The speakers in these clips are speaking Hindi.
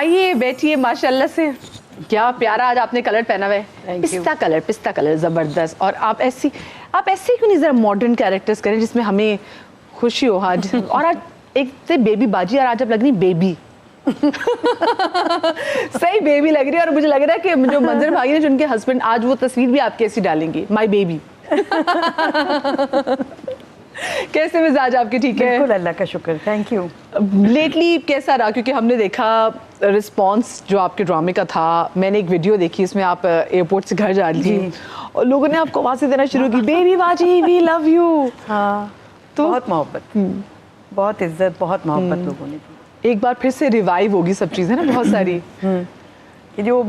आइए बैठिए। माशाल्लाह से क्या प्यारा आज आपने कलर पहना हुआ है, पिस्ता कलर जबरदस्त। और आप ऐसे क्यों नहीं जरा मॉडर्न कैरेक्टर्स करें जिसमें हमें खुशी हो आज। और आज एक से बेबी बाजी, और आज आप लग रही बेबी सही बेबी लग रही है। और मुझे लग रहा है कि जो मंजर भाई ने, जो उनके हस्बैंड, आज वो तस्वीर भी आपकी ऐसी डालेंगी, माय बेबी। कैसे मिजाज आपके? ठीक है, बिल्कुल, अल्लाह का शुक्र, थैंक यू। लेटली कैसा रहा? क्योंकि हमने देखा रिस्पांस जो आपके ड्रामे का था, मैंने एक वीडियो देखी, इसमें आप एयरपोर्ट से घर जा रही थी और लोगों ने आपको आवाज़ें देना शुरू की, बेबी बाजी वी लव यू। हाँ, तो बहुत मोहब्बत, बहुत इज्जत, बहुत मोहब्बत लोगों ने की। एक बार फिर से रिवाइव होगी सब चीज़ें ना, बहुत सारी। ये जो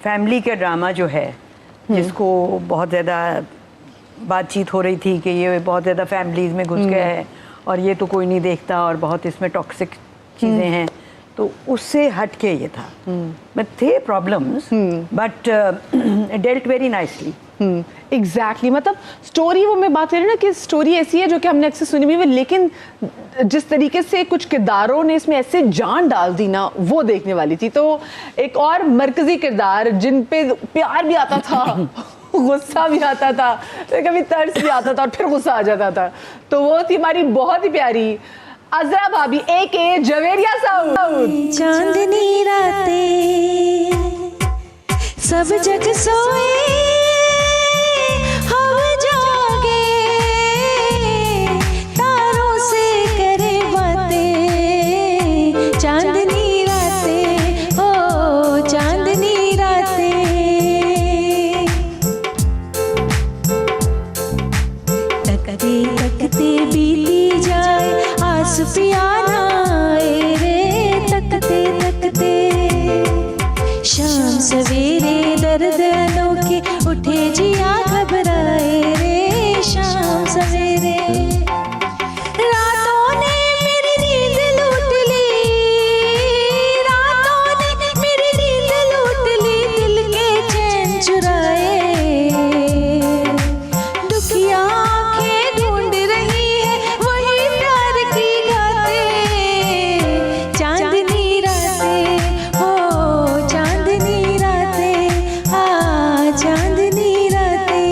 फैमिली का ड्रामा जो है, जिसको बहुत ज़्यादा बातचीत हो रही थी कि ये बहुत ज़्यादा फैमिलीज़ में घुस गया है और ये तो कोई नहीं देखता और बहुत इसमें टॉक्सिक चीज़ें हैं, तो उससे हट के ये था। बट थे problems, but dealt very nicely. Exactly, मतलब स्टोरी, वो मैं बात कर रही हूँ ना कि स्टोरी ऐसी है जो कि हमने अक्सर सुनी हुई है, लेकिन जिस तरीके से कुछ किरदारों ने इसमें ऐसे जान डाल दी ना, वो देखने वाली थी। तो एक और मरकजी किरदार जिन पे प्यार भी आता था गुस्सा भी आता था, कभी तरस भी आता था और फिर गुस्सा आ जाता था, तो वो थी हमारी बहुत ही प्यारी अजरा भाभी एके जवेरिया साहब। चांदनी रातें सब जग सोए, हम जागे, तारों से करे बातें। चांदनी रातें, ओ चांदनी रातें, तकते तकते बीती जाए, आस पियाना आए रे, तकते तकते शाम सवेरे दर्द अनोखे उठे जिया घबराए रे, शाम सवेरे रातों ने मेरी नींद लूट ली, रातों ने मेरी नींद लूट ली, दिल के चैन चुराए। दुखिया आंखें ढूंढ रही है वही प्यार की गातें। चांदनी रातें, हो चांदनी रातें, आ चांदनी रातें।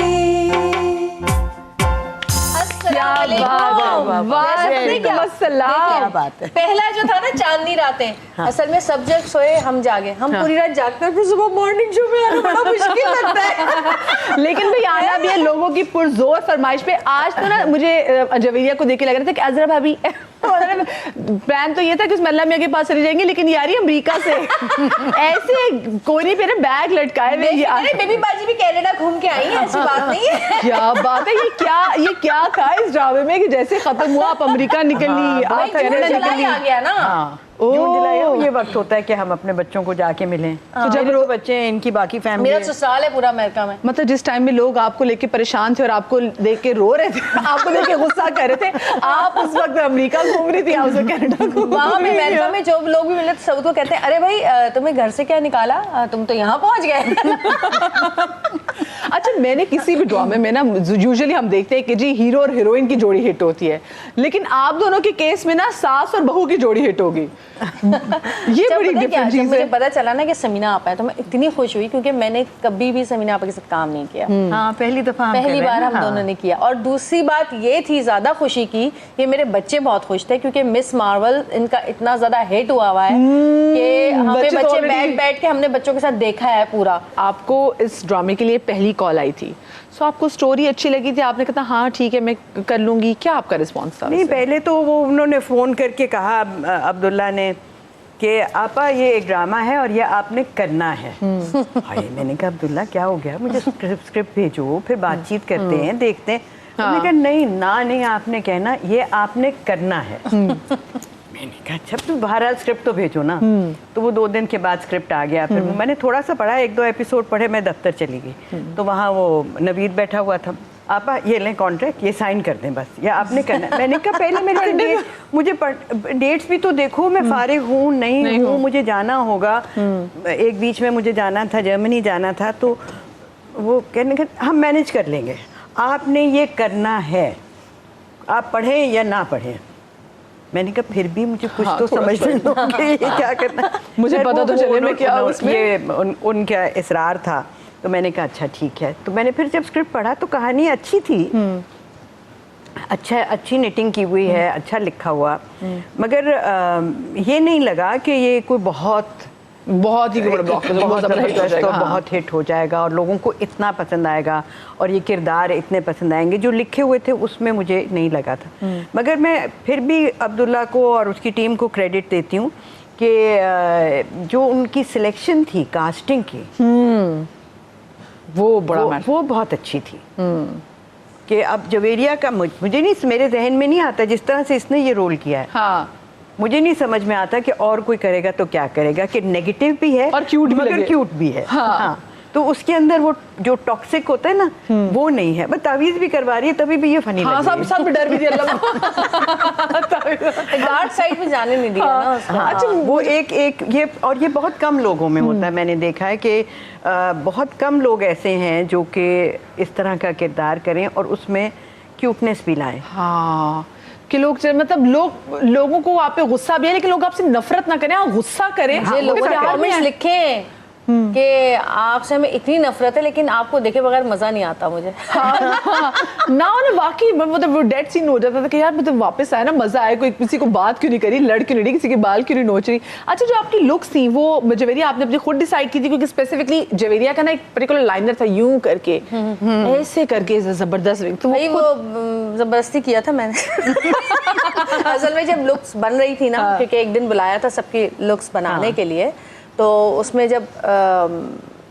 पहला जो था ना चांदनी रातें, असल में सब्जेक्ट सोए हम जागे, हम पूरी रात जागते हैं, फिर सुबह मॉर्निंग शो में आना बड़ा मुश्किल लगता है। लेकिन भाई आना भी है लोगों की पुरजोर फरमाइश पे। आज तो ना मुझे जवेरिया को देख के लग रहा था कि अजरा भाभी प्लान तो ये था कि उस मल्ला मियां के पास चली जाएंगे, लेकिन यार अमेरिका से ऐसे कोने पे ना बैग लटकाए हुए। बेबी बाजी भी कनाडा घूम के आई है, ऐसी बात नहीं है। क्या बात है, ये क्या था इस ड्रामे में कि जैसे खत्म हुआ आप अमेरिका निकली, आप कनाडा निकली। आ गया ना। जून जुलाई ये वक्त होता है कि हम अपने बच्चों को जाके मिलें। तो जब वो बच्चे हैं, इनकी बाकी फैमिली, मेरा ससुराल है पूरा अमेरिका में। मतलब जिस टाइम में लोग आपको लेके परेशान थे और आपको देख के रो रहे थे, आपको देख के गुस्सा कर रहे थे, आप उस वक्त अमेरिका घूम रही थी, आप उस वक्त कनाडा घूम वहाँ पे अमेरिका में जो लोग भी मिले सब तो कहते हैं, अरे भाई तुम्हें घर से क्या निकाला, तुम तो यहाँ पहुँच गए। अच्छा, मैंने किसी भी ड्रामे में ना, यूजुअली हम देखते हैं कि जी हीरो और हीरोइन की जोड़ी हिट होती है, लेकिन आप दोनों के केस में ना सास और बहू की जोड़ी हिट होगी। ये बड़ी डिफरेंट चीज है। मुझे पता चला ना कि समीना आपा है तो मैं इतनी खुश हुई, क्योंकि मैंने कभी भी समीना आपा के साथ काम नहीं किया। हाँ, पहली बार हम दोनों ने किया। और दूसरी बात ये थी ज्यादा खुशी की, ये मेरे बच्चे बहुत खुश थे, क्योंकि मिस मार्वल इनका इतना ज्यादा हिट हुआ है कि हमें बच्चे बैठ के हमने बच्चों के साथ देखा है पूरा। आपको इस ड्रामे के लिए पहली कॉल आई थी, सो आपको स्टोरी अच्छी लगी थी, आपने कहा हाँ ठीक है मैं कर लूंगी, क्या आपका रिस्पॉन्स था? नहीं, पहले तो वो उन्होंने फ़ोन करके कहा अब्दुल्ला ने कि आपा ये एक ड्रामा है और ये आपने करना है। मैंने कहा अब्दुल्ला क्या हो गया, मुझे स्क्रिप्ट भेजो, फिर बातचीत करते हैं, देखते हैं। उन्होंने कहा नहीं आपने कहना, ये आपने करना है। मैंने कहा अच्छा, तो बहरहाल स्क्रिप्ट तो भेजो ना। तो वो 2 दिन के बाद स्क्रिप्ट आ गया। फिर मैंने थोड़ा सा पढ़ा, 1-2 एपिसोड पढ़े, मैं दफ्तर चली गई। तो वहाँ वो नवीद बैठा हुआ था, आपा ये लें कॉन्ट्रैक्ट, ये साइन कर दें बस, या आपने करना है। मैंने कहा पहले मेरे मुझे डेट्स भी तो देखो, मैं फारिग हूँ नहीं हूँ, मुझे जाना होगा। एक बीच में मुझे जाना था, जर्मनी जाना था, तो वो कहने का हम मैनेज कर लेंगे, आपने ये करना है, आप पढ़ें या ना पढ़ें। मैंने कहा फिर भी मुझे कुछ हाँ, तो थोड़ा समझ लो कि ये क्या करना है। मुझे खैर, पता तो चले मैं क्या उसमें। ये उनका इसरार था, तो मैंने कहा अच्छा ठीक है। तो मैंने फिर जब स्क्रिप्ट पढ़ा तो कहानी अच्छी थी, अच्छी निटिंग की हुई है, अच्छा लिखा हुआ, मगर ये नहीं लगा कि ये कोई बहुत ही बड़ा ब्लॉकबस्टर, बहुत ज़बरदस्त हिट हो जबरदस्त जाएगा, और हाँ। बहुत हिट हो जाएगा और लोगों को इतना पसंद आएगा और ये किरदार इतने पसंद आएंगे जो लिखे हुए थे, उसमें मुझे नहीं लगा था। मगर मैं फिर भी अब्दुल्ला को और उसकी टीम को क्रेडिट देती हूँ कि जो उनकी सिलेक्शन थी कास्टिंग की, वो बड़ा मैटर। वो बहुत अच्छी थी। कि अब जवेरिया का मुझे नहीं, मेरे जहन में नहीं आता जिस तरह से इसने ये रोल किया है, हाँ, मुझे नहीं समझ में आता कि और कोई करेगा तो क्या करेगा, कि नेगेटिव भी है और क्यूट भी मगर लगे। क्यूट भी है। हाँ। तो उसके अंदर वो जो टॉक्सिक होता है ना, वो नहीं है। बस तावीज़ भी करवा रही है तभी भी ये फनी हाँ, लग रही है। सब डर भी दिया अल्लाह। डार्क साइड में जाने नहीं दिया ना उसको। हाँ, अच्छा, वो एक ये बहुत कम लोगों में होता है। मैंने देखा है कि बहुत कम लोग ऐसे हैं जो कि इस तरह का किरदार करें और उसमें क्यूटनेस भी लाएं। हाँ, कि मतलब लोगों को आप पे गुस्सा भी है लेकिन लोग आपसे नफरत ना करें, हाँ, गुस्सा करें। मुझे लोगों ने कमेंट्स लिखे हैं कि आपसे हमें इतनी नफरत है लेकिन आपको देखे बगैर मजा नहीं आता मुझे। ना उन्हें वाकई मतलब वो डेड सीन हो जाता था कि यार मतलब वापस आया ना, मजा आया, कोई किसी को बात क्यों नहीं करी, लड़ क्यों नहीं रही, किसी के बाल क्यों नहीं नोच रही। अच्छा, जो आपकी लुक्स थी वो जवेरिया आपने अपनी खुद डिसाइड की थी, क्योंकि स्पेसिफिकली जवेरिया का ना एक पर्टिकुलर लाइनर था, यूं करके ऐसे करके जबरदस्त, तो भाई वो जबरदस्ती किया था मैंने। असल में जब लुक्स बन रही थी ना, क्योंकि एक दिन बुलाया था सबकी लुक्स बनाने के लिए, तो उसमें जब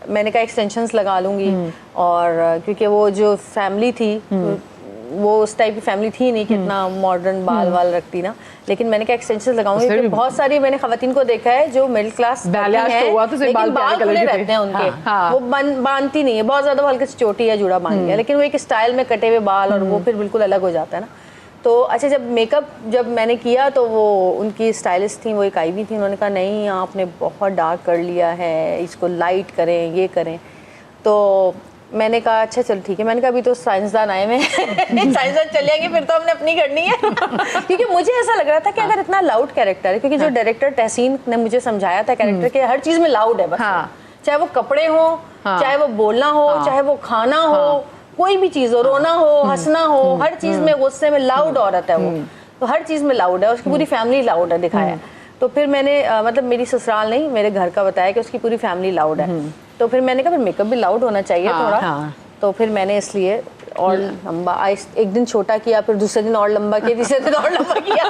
मैंने कहा एक्सटेंशंस लगा लूँगी, और क्योंकि वो जो फैमिली थी वो उस टाइप की फैमिली थी नहीं कि इतना मॉडर्न बाल वाल रखती ना, लेकिन मैंने कहा एक्सटेंशंस लगाऊंगी क्योंकि बहुत सारी मैंने खवातीन को देखा है जो मिडिल क्लास लेकिन बाल खुले रहते हैं उनके, वो बांधती नहीं है बहुत ज्यादा, वो हल्के से चोटी या जुड़ा बांध गया, लेकिन वो एक स्टाइल में कटे हुए बाल और वो फिर बिल्कुल अलग हो जाता है ना। तो अच्छा, जब मेकअप जब मैंने किया तो वो उनकी स्टाइलिस्ट थी, वो एक आई भी थी, उन्होंने कहा नहीं आपने बहुत डार्क कर लिया है, इसको लाइट करें, ये करें। तो मैंने कहा अच्छा चलो ठीक है, मैंने कहा अभी तो साइंसदान आए में साइंसदान चले जाएंगे फिर तो हमने अपनी करनी है। क्योंकि मुझे ऐसा लग रहा था कि अगर इतना लाउड कैरेक्टर है, क्योंकि जो डायरेक्टर तहसीन ने मुझे समझाया था कैरेक्टर के हर चीज़ में लाउड है बस, चाहे वो कपड़े हो, चाहे वो बोलना हो, चाहे वो खाना हो, कोई भी चीज़ हो, रोना हो, हंसना हो, हर चीज़ में गुस्से में लाउड औरत है वो, तो हर चीज़ में लाउड है, उसकी पूरी फैमिली लाउड है दिखाया है। तो फिर मैंने मतलब मेरी ससुराल नहीं मेरे घर का बताया कि उसकी पूरी फैमिली लाउड है, तो फिर मैंने कहा फिर मेकअप भी लाउड होना चाहिए थोड़ा, तो फिर मैंने इसलिए और लंबा एक दिन छोटा किया, फिर दूसरे दिन और लंबा किया, तीसरे दिन और लंबा किया।